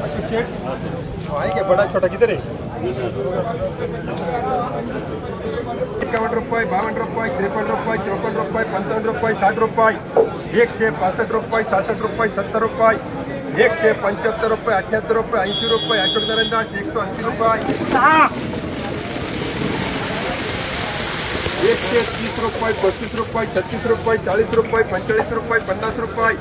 अशोक शेठ आहे क्या बड़ा छोटा किधर है? 51 रुपये, 52 रुपये, 53 रुपये, 54 रुपये, 55 रुपये, 60 रुपये, 165 रुपये, 66 रुपये, 70 रुपये, 175 रुपये, 78 रुपये, 80 रुपये, अशोक नरेंदास 180 रुपये, 130 रुपये, 32 रुपये, 36 रुपये, 40 रुपये, 45 रुपये, 50 रुपये,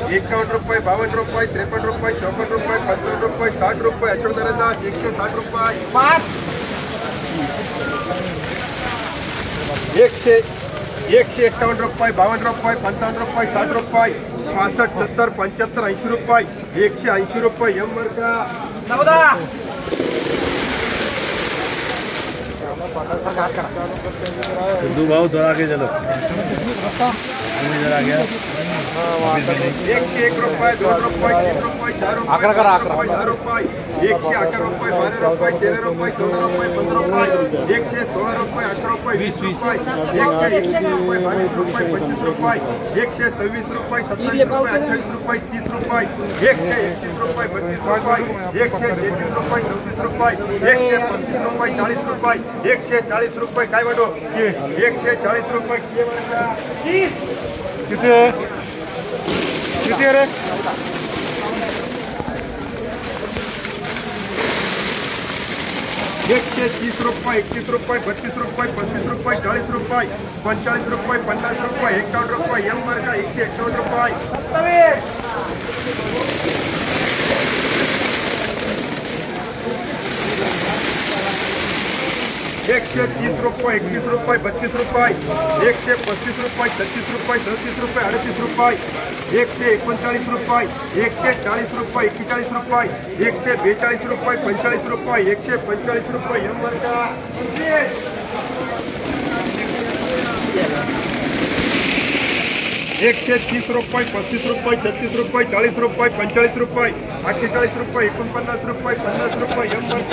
51 रुपये, 52 रुपये, 53 रुपये, 54 रुपये, 55 रुपये, 60 रुपये, अशोक नरेंदास 160 रुपये, 151 रुपये, 52 रुपये, 55 रुपये, 60 रुपये, 65, 70, 75, 80 रुपये, 180 रुपये, एम वर्गा हिंदू भाव थोड़ा आगे चलो जरा गया 101 रुपये, 2 रुपये, 3 रुपये, 4 रुपये, 10 रुपये, 111 रुपये, 12 रुपये, 13 रुपये, 14 रुपये, 15 रुपये, 116 रुपये, 18 रुपये, 20 रुपये, 121 रुपये, 22 रुपये, 25 रुपये, 126 रुपये, 27 रुपये, 28 रुपये, 30 रुपये, 131 रुपये, 32 रुपये, 133 रुपये, 34 रुपये, 135 रुपये, 40 रुपये, 140 रुपये काय वाटो 140 रुपये किती रे 130 रुपये 31 रुपये 32 रुपये 35 रुपये 40 रुपये 45 रुपये 50 रुपये 51 रुपये एम वर्ग 151 रुपये 130 रुपये 31 रुपये 32 रुपये 135 रुपये 36 रुपये 37 रुपये 38 रुपये 139 रुपये 140 रुपये 41 रुपये 142 रुपये 45 रुपये 145 रुपये एम वर्ग 130 रुपये 35 रुपये 36 रुपये 40 रुपये 45 रुपये 48 रुपये 49 रुपये 50 रुपये एम वर्ग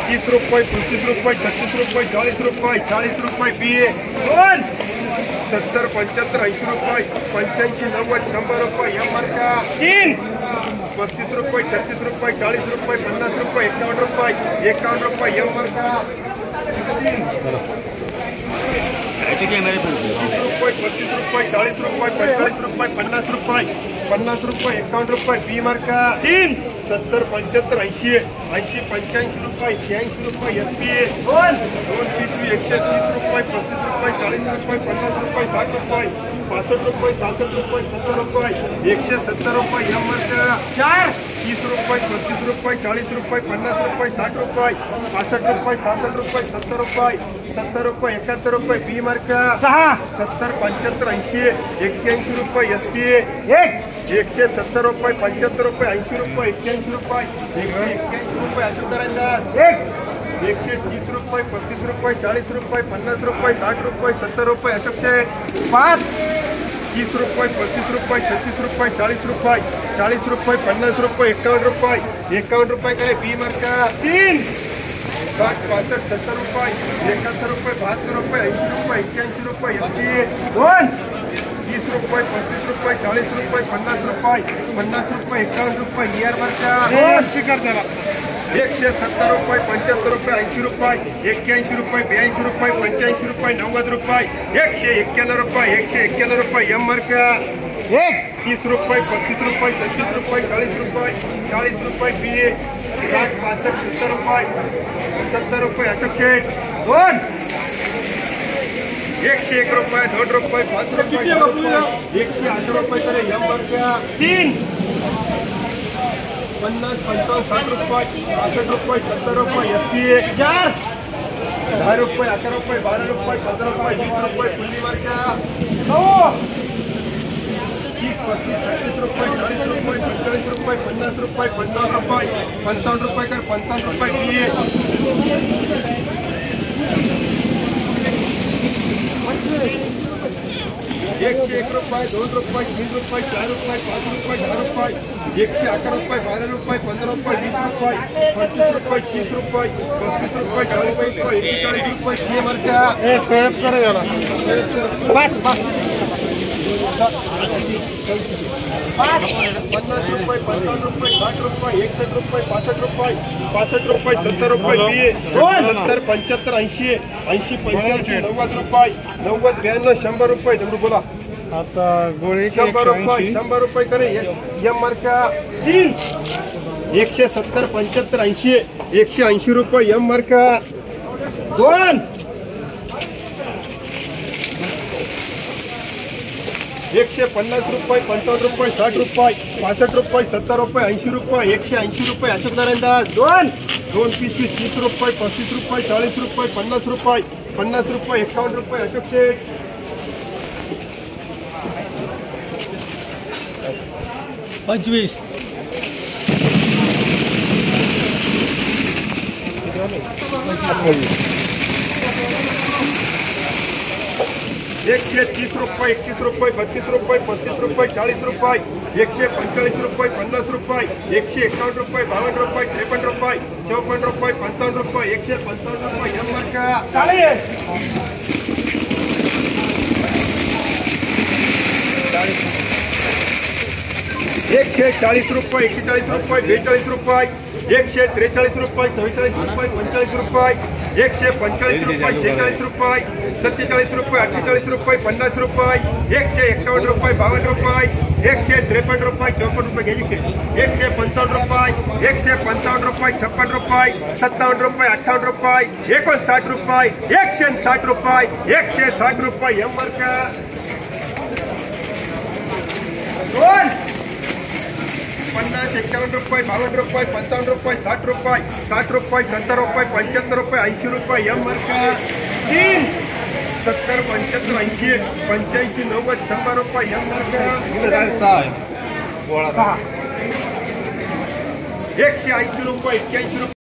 30 रुपये 35 रुपये 36 रुपये 40 रुपये 40 रुपये BA 70 75 80 रुपये 85 90 100 रुपये एम वर्ग 35 रुपये 36 रुपये 40 रुपये 50 रुपये 51 रुपये एम वर्ग 30 रुपये 35 रुपये 40 रुपये 45 रुपये 50 रुपये 50 रुपये 51 रुपये बी मार्क 70 75 80 80 85 रुपये 86 रुपये SP 230 130 रुपये 35 रुपये 40 रुपये 50 रुपये 60 रुपये 65 रुपये 67 रुपये 70 रुपये 170 रुपये एम मार्क 30 रुपये 35 रुपये 40 रुपये 50 रुपये 60 रुपये 65 रुपये 67 रुपये 70 रुपये 70 रुपये 71 रुपये बी मार्क 70 75 80 81 रुपये SP 170 रुपये 75 रुपये 80 रुपये 81 रुपये 181 रुपये अशोक नरेंदास 130 रुपये 35 रुपये 40 रुपये 50 रुपये 60 रुपये 70 रुपये अशोक शेठ 30 रुपये 35 रुपये 36 रुपये 40 रुपये 40 रुपये 50 रुपये 51 रुपये करे बी मार्क 3 60 65 70 रुपये 71 रुपये 72 रुपये 80 रुपये 81 रुपये SP 30 रुपये 35 रुपये 40 रुपये 50 रुपये 51 रुपये नियर मार्क 170 रुपये 75 रुपये 80 रुपये 81 रुपये 82 रुपये 85 रुपये 90 रुपये 191 रुपये 191 रुपये एम मार्क 30 रुपये 35 रुपये 36 रुपये 40 रुपये BA 60 65 70 रुपये अशोक शेठ 101 रुपये 2 रुपये 5 रुपये 108 रुपये करे एम मार्क 3 50 55 60 रुपये 65 रुपये 70 रुपये SP 4 10 रुपये 11 रुपये 12 रुपये 15 रुपये 20 रुपये फुल्ली मार्क 30 35 36 रुपये 40 रुपये 45 रुपये 50 रुपये 55 रुपये कर 55 रुपये BA 101 101 रुपये 2 रुपये 3 रुपये 4 रुपये 5 रुपये 10 रुपये 111 रुपये 12 रुपये 15 रुपये 20 रुपये 25 रुपये 30 रुपये 35 रुपये 40 रुपये 41 रुपये ये मार्का 50 रुपये 55 रुपये 60 रुपये 61 रुपये 65 रुपये 65 रुपये 70 रुपये 70 75 80 80 85 90 रुपये 90 92 100 रुपये दगडू बोला आता गोळे 100 रुपये करे एम मार्का 170 75 80 180 रुपये एम मार्का 2 150 रुपये 55 रुपये 60 रुपये 65 रुपये 70 रुपये 80 रुपये 180 रुपये अशोक नारायण 2 पीस 30 रुपये 35 रुपये 40 रुपये 50 रुपये 51 रुपये अशोक शेठ 25 130 रुपये 31 रुपये 32 रुपये 35 रुपये 40 रुपये 145 रुपये 50 रुपये 151 रुपये 52 रुपये 53 रुपये 54 रुपये 55 रुपये 155 रुपये एम मार्का 140 रुपये 41 रुपये 42 रुपये 143 रुपये 44 रुपये 45 रुपये 145 रुपये 46 रुपये 47 रुपये 48 रुपये 50 रुपये 151 रुपये 52 रुपये 153 रुपये 54 रुपये घ्यायचे 155 रुपये 155 रुपये 56 रुपये 57 रुपये 58 रुपये 59 रुपये 160 रुपये 160 रुपये एम मार्का 50 51 रुपये 52 रुपये 55 रुपये 60 रुपये 60 रुपये 70 रुपये 75 रुपये 80 रुपये एम मार्का 70 75 80 85 90 100 रुपये एम मार्का 180 रुपये 81 रुपये